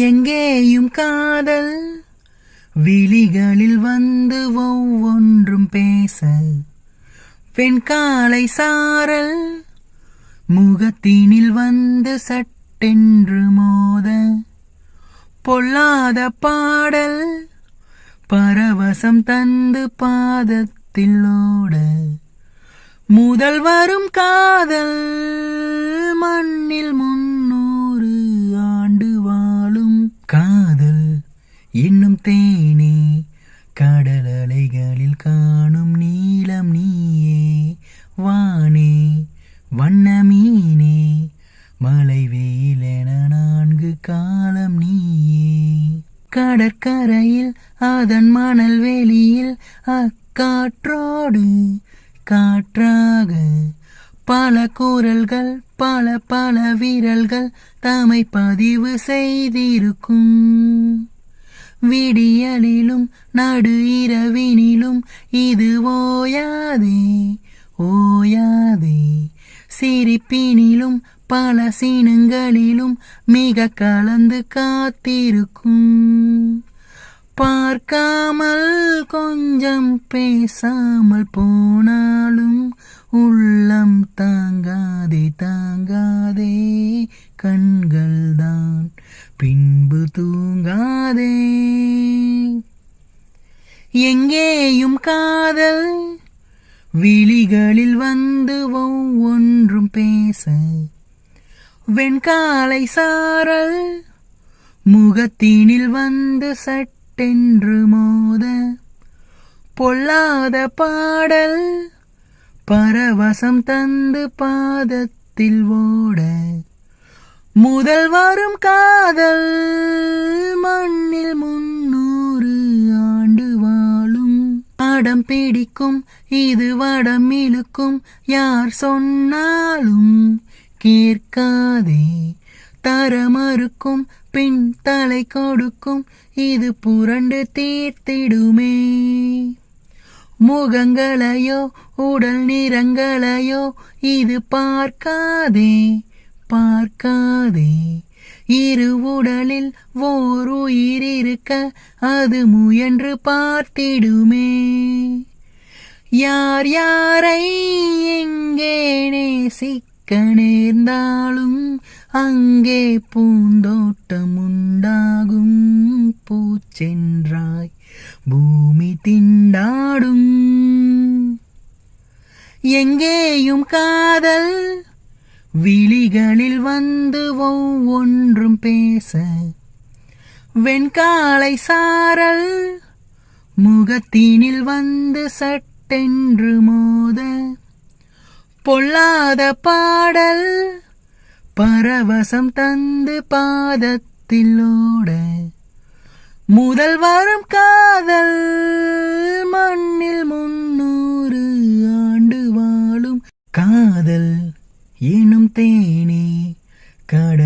எங்கேயும் காதல் விழிகளில் வந்து ஒவ்வொன்றும் பேச, வெண்காலை சாரல் முகத்தினில் வந்து சட்டென்று மோத, பொல்லாத பாடல் பரவசம் தந்து பாதத்தில் ஓட, முதல் வரும் காதல் மண்ணில் 300 ஆண்டு வாழும் காதல் இன்னும் தேனே, கடல் அலைகளில் காணும் நீலம் நீயே, வானே வண்ண மீனே, மலை வெயில் என 4 காலம் நீயே. கடற்கரையில் அதன் மணல் வெளியில் அக்காற்றோடு காற்றாக, பல குரல்கள் பல பல விரல்கள் தமை பதிவு செய்திருக்கும். விடியலிலும் நடு இரவினிலும் இது ஓயாதே ஓயாதே, சிரிப்பினிலும் பல சீனங்களிலும் மிக கலந்து காத்திருக்கும். பார்க்காமல் கொஞ்சம் பேசாமல் போனாலும் உள்ளம் தாங்காதே தாங்காதே, கண்கள்தான் பின்பு தூங்காதே. எங்கேயும் காதல் விழிகளில் வந்து ஒவ்வொன்றும் பேச, வெண்காலை சாரல் முகத்தினில் வந்து சட்டென்று மோத, பொல்லாத பாடல் பரவசம் தந்து பாதத்தில் ஓட, முதல் வரும் காதல் மண்ணில் 300 ஆண்டு வாழும். அடம் பிடிக்கும் இது வடம் இழுக்கும், யார் சொன்னாலும் கேட்காதே, தர மறுக்கும் பின் தலை கொடுக்கும், இது புரண்டு தீர்த்திடுமே. முகங்களையோ உடல் நிறங்களையோ இது பார்க்காதே பார்க்காதே, இரு உடலில் ஓர் உயிர் இருக்க அது முயன்று பார்த்திடுமே. யார் யாரை எங்கே நேசிக்க நேர்ந்தாலும் அங்கே பூந்தோட்டம் உண்டாகும். பூச்சென்றாய் பூமி திண்டாடும். எங்கேயும் காதல் விழிகளில் வந்து ஒவ்வொன்றும் பேச, வெண்காலை சாரல் முகத்தினில் வந்து சட்டென்று மோத, பொல்லாத பாடல் பரவசம் தந்து பாதத்தில் ஓட, முதல் வரும் காதல் மண்ணில் 300 ஆண்டு வாழும் காதல் எனும் தேனே, கடல்